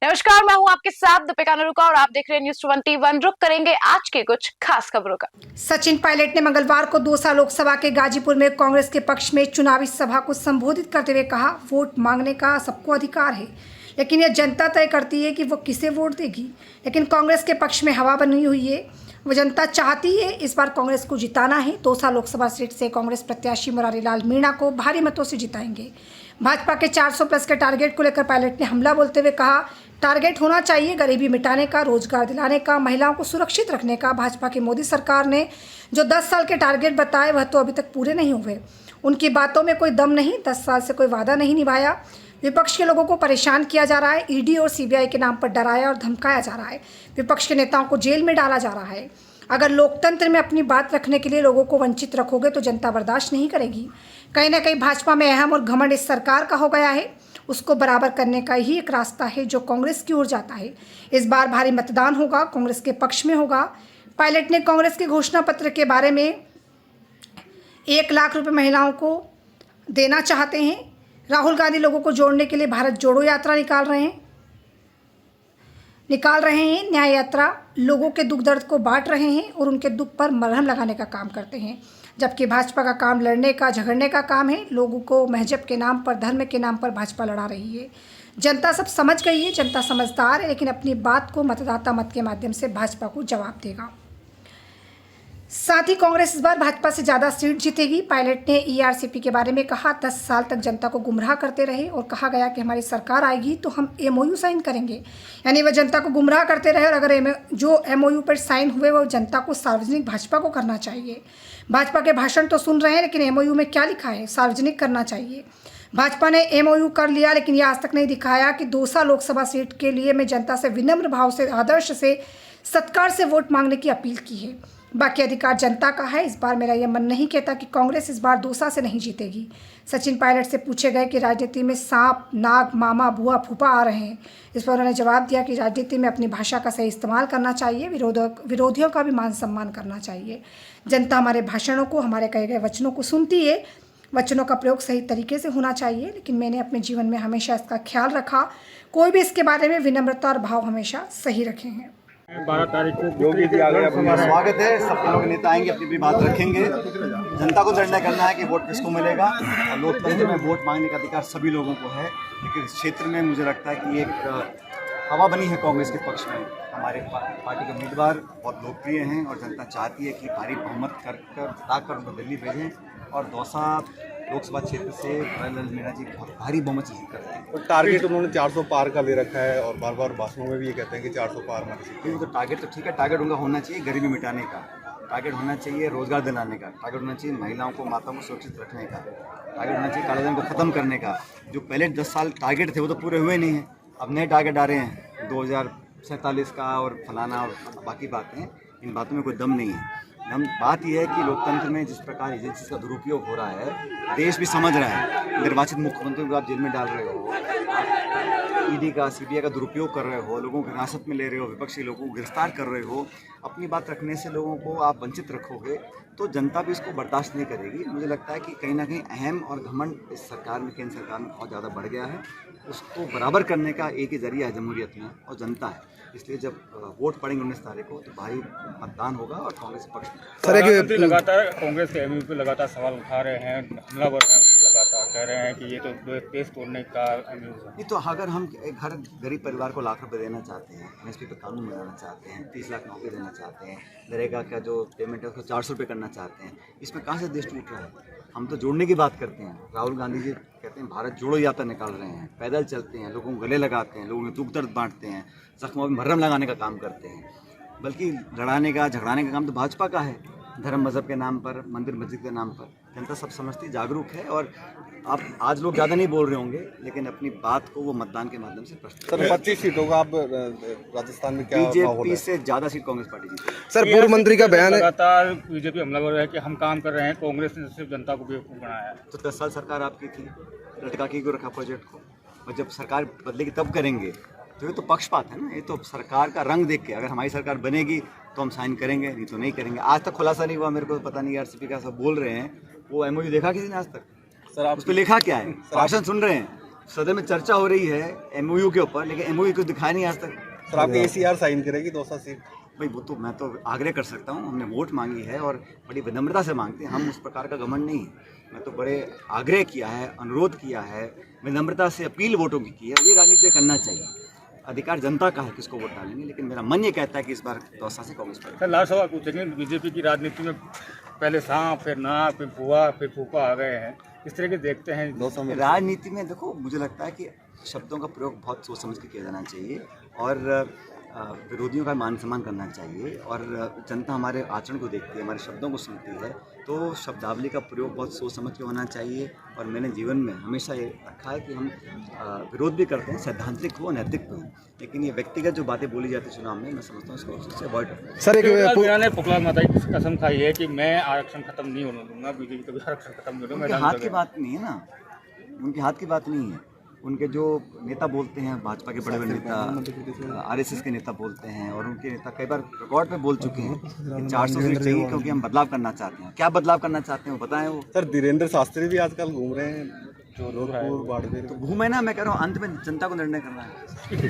नमस्कार, मैं हूं आपके साथ दीपिका नरुका और आप देख रहे हैं न्यूज़ 21। रुक करेंगे आज के कुछ खास खबरों का। सचिन पायलट ने मंगलवार को दौसा लोकसभा के गाजीपुर में कांग्रेस के पक्ष में चुनावी सभा को संबोधित करते हुए कहा, वोट मांगने का सबको अधिकार है, लेकिन यह जनता तय करती है कि वो किसे वोट देगी। लेकिन कांग्रेस के पक्ष में हवा बनी हुई है, वो जनता चाहती है इस बार कांग्रेस को जिताना है। दौसा लोकसभा सीट से कांग्रेस प्रत्याशी मुरारी लाल मीणा को भारी मतों से जिताएंगे। भाजपा के 400 प्लस के टारगेट को लेकर पायलट ने हमला बोलते हुए कहा, टारगेट होना चाहिए गरीबी मिटाने का, रोजगार दिलाने का, महिलाओं को सुरक्षित रखने का। भाजपा की मोदी सरकार ने जो 10 साल के टारगेट बताए वह तो अभी तक पूरे नहीं हुए। उनकी बातों में कोई दम नहीं, 10 साल से कोई वादा नहीं निभाया। विपक्ष के लोगों को परेशान किया जा रहा है, ईडी और सीबीआई के नाम पर डराया और धमकाया जा रहा है। विपक्ष के नेताओं को जेल में डाला जा रहा है। अगर लोकतंत्र में अपनी बात रखने के लिए लोगों को वंचित रखोगे तो जनता बर्दाश्त नहीं करेगी। कहीं ना कहीं भाजपा में अहम और घमंड इस सरकार का हो गया है। उसको बराबर करने का ही एक रास्ता है जो कांग्रेस की ओर जाता है। इस बार भारी मतदान होगा, कांग्रेस के पक्ष में होगा। पायलट ने कांग्रेस के घोषणा पत्र के बारे में 1 लाख रुपए महिलाओं को देना चाहते हैं। राहुल गांधी लोगों को जोड़ने के लिए भारत जोड़ो यात्रा निकाल रहे हैं। न्याय यात्रा लोगों के दुख दर्द को बांट रहे हैं और उनके दुख पर मरहम लगाने का काम करते हैं, जबकि भाजपा का काम लड़ने का, झगड़ने का काम है। लोगों को मजहब के नाम पर, धर्म के नाम पर भाजपा लड़ा रही है। जनता सब समझ गई है, जनता समझदार है, लेकिन अपनी बात को मतदाता मत के माध्यम से भाजपा को जवाब देगा। साथ ही कांग्रेस इस बार भाजपा से ज़्यादा सीट जीतेगी। पायलट ने ईआरसीपी के बारे में कहा, 10 साल तक जनता को गुमराह करते रहे और कहा गया कि हमारी सरकार आएगी तो हम एमओयू साइन करेंगे। यानी वह जनता को गुमराह करते रहे और अगर जो एमओयू पर साइन हुए वो जनता को सार्वजनिक भाजपा को करना चाहिए। भाजपा के भाषण तो सुन रहे हैं, लेकिन एमओयू में क्या लिखा है? सार्वजनिक करना चाहिए। भाजपा ने एमओयू कर लिया, लेकिन यह आज तक नहीं दिखाया कि दौसा लोकसभा सीट के लिए मैं जनता से विनम्र भाव से, आदर्श से, सत्कार से वोट मांगने की अपील की है। बाकी अधिकार जनता का है। इस बार मेरा यह मन नहीं कहता कि कांग्रेस इस बार दौसा से नहीं जीतेगी। सचिन पायलट से पूछे गए कि राजनीति में सांप, नाग, मामा, बुआ, फूफा आ रहे हैं। इस पर उन्होंने जवाब दिया कि राजनीति में अपनी भाषा का सही इस्तेमाल करना चाहिए, विरोधियों का भी मान सम्मान करना चाहिए। जनता हमारे भाषणों को, हमारे कहे गए वचनों को सुनती है। वचनों का प्रयोग सही तरीके से होना चाहिए, लेकिन मैंने अपने जीवन में हमेशा इसका ख्याल रखा। कोई भी इसके बारे में विनम्रता और भाव हमेशा सही रखे हैं। 12 तारीख को योगी जी आ गए, स्वागत है। सब लोग नेता आएंगे, अपनी अपनी बात रखेंगे। जनता को निर्णय करना है कि वोट किसको मिलेगा, और लोकतंत्र में वोट मांगने का अधिकार सभी लोगों को है। लेकिन इस क्षेत्र में मुझे लगता है कि एक हवा बनी है कांग्रेस के पक्ष में। हमारे पार्टी के उम्मीदवार बहुत लोकप्रिय हैं और जनता चाहती है कि भारी बहुमत कर उनको दिल्ली भेजें और दौसा लोकसभा क्षेत्र से मुरारी लाल मीणा जी बहुत भारी बहुमत से जीत करते हैं। तो टारगेट उन्होंने 400 पार का ले रखा है और बार बार भाषणों में भी ये कहते हैं कि 400 पार में। तो टारगेट तो ठीक है, टारगेट उनका होना चाहिए गरीबी मिटाने का, टारगेट होना चाहिए रोजगार दिलाने का, टारगेट होना चाहिए महिलाओं को, माताओं को सुरक्षित रखने का, टारगेट होना चाहिए कालाधन को खत्म करने का। जो पहले 10 साल टारगेट थे वो तो पूरे हुए नहीं हैं। अब नए टारगेट आ रहे हैं 2047 का और फलाना और बाकी बातें। इन बातों में कोई दम नहीं है। बात यह है कि लोकतंत्र में जिस प्रकार एजेंसी का दुरुपयोग हो रहा है, देश भी समझ रहा है। निर्वाचित मुख्यमंत्री को आप जेल में डाल रहे हो, ईडी का, सीबीआई का दुरुपयोग कर रहे हो, लोगों को हिरासत में ले रहे हो, विपक्षी लोगों को गिरफ्तार कर रहे हो। अपनी बात रखने से लोगों को आप वंचित रखोगे तो जनता भी इसको बर्दाश्त नहीं करेगी। मुझे लगता है कि कहीं ना कहीं अहम और घमंड इस सरकार में, केंद्र सरकार में बहुत ज़्यादा बढ़ गया है। उसको बराबर करने का एक ही जरिया है जमहूरियत में, और जनता है। इसलिए जब वोट पड़ेंगे 19 तारीख को तो भारी मतदान होगा और कांग्रेस पक्ष में। सर, लगातार कांग्रेस के एमयू पे लगातार सवाल उठा रहे हैं, हमलावर हैं, लगातार कह रहे हैं कि ये तो देश तोड़ने का एमयू है। नहीं तो अगर हम एक हर गरीब परिवार को लाख रुपए देना चाहते हैं, एमएसपी पे कानून बनाना चाहते हैं, 30 लाख नौकरी देना चाहते हैं, नरेगा का जो पेमेंट है उसको 400 रुपये करना चाहते हैं, इसमें कहाँ से देश टूट रहा है? हम तो जोड़ने की बात करते हैं। राहुल गांधी जी कहते हैं भारत जोड़ो यात्रा निकाल रहे हैं, पैदल चलते हैं, लोगों को गले लगाते हैं, लोगों में दुख दर्द बांटते हैं, जख्मों में मरहम लगाने का काम करते हैं। बल्कि लड़ाने का, झगड़ाने का काम तो भाजपा का है, धर्म मजहब के नाम पर, मंदिर मस्जिद के नाम पर। जनता सब समझती, जागरूक है। और आप आज लोग ज़्यादा नहीं बोल रहे होंगे, लेकिन अपनी बात को वो मतदान के माध्यम से प्रस्तुत। सर, 25 सीटों का आप राजस्थान में क्या बीजेपी से ज़्यादा सीट कांग्रेस पार्टी जीती। सर, पूर्व मंत्री का बयान है, लगातार बीजेपी हमलावर है कि हम काम कर रहे हैं, कांग्रेस ने सिर्फ जनता को बेवकूफ़ बनाया है। तो 10 साल सरकार आपकी थी, लटका के क्यों रखा प्रोजेक्ट को? और जब सरकार बदलेगी तब करेंगे। तो ये तो पक्षपात है ना, ये तो सरकार का रंग देख के। अगर हमारी सरकार बनेगी तो हम साइन करेंगे, नहीं तो नहीं करेंगे। आज तक खुलासा नहीं हुआ, मेरे को पता नहीं आरसीपी का सब बोल रहे हैं। वो एमओयू देखा किसी ने आज तक? सर आप उस पर लिखा क्या है? भाषण सुन रहे हैं, सदन में चर्चा हो रही है एमओयू के ऊपर, लेकिन एमओयू कुछ दिखाया नहीं आज तक। सर आपकी ACR साइन करेगी 200 सीट? भाई वो तो मैं तो आग्रह कर सकता हूँ, हमने वोट मांगी है और बड़ी विनम्रता से मांगते हैं, हम उस प्रकार का घमंड नहीं है। मैं तो बड़े आग्रह किया है, अनुरोध किया है, विनम्रता से अपील वोटों की है। ये राजनीति करना चाहिए, अधिकार जनता का है किसको वोट डालेंगे, लेकिन मेरा मन ये कहता है कि इस बार दौसा से कांग्रेस पर। सर लास्ट सवाल पूछेंगे, बीजेपी की राजनीति में पहले सांप, फिर नाक, फिर फुआ, फिर फूफा आ गए हैं, इस तरह के देखते हैं 200 में राजनीति में देखो, मुझे लगता है कि शब्दों का प्रयोग बहुत सोच समझ के किया जाना चाहिए और विरोधियों का मान सम्मान करना चाहिए, और जनता हमारे आचरण को देखती है, हमारे शब्दों को सुनती है, तो शब्दावली का प्रयोग बहुत सोच समझ के होना चाहिए। और मैंने जीवन में हमेशा ये रखा है कि हम विरोध भी करते हैं, सैद्धांतिक हो, नैतिक हो, लेकिन ये व्यक्तिगत जो बातें बोली जाती है चुनाव में, मैं समझता हूँ इसको अवॉइड करना। सर मीणा ने पुकला माता की कसम खाई है कि मैं आरक्षण खत्म नहीं होने दूंगा, बीजेपी कभी आरक्षण खत्म नहीं उनके होगा। हाथ की बात नहीं है ना, उनके हाथ की बात नहीं है। उनके जो नेता बोलते हैं, भाजपा के बड़े बड़े नेता, आरएसएस के नेता बोलते हैं, और उनके नेता कई बार रिकॉर्ड पे बोल चुके हैं कि 400 सीट चाहिए क्योंकि हम बदलाव करना चाहते हैं। क्या बदलाव करना चाहते हैं वो बताएं। वो सर धीरेन्द्र शास्त्री भी आजकल घूम रहे हैं जोधपुर, बाड़मेर। तो घूमे ना, मैं कह रहा हूँ अंत में जनता को निर्णय करना है।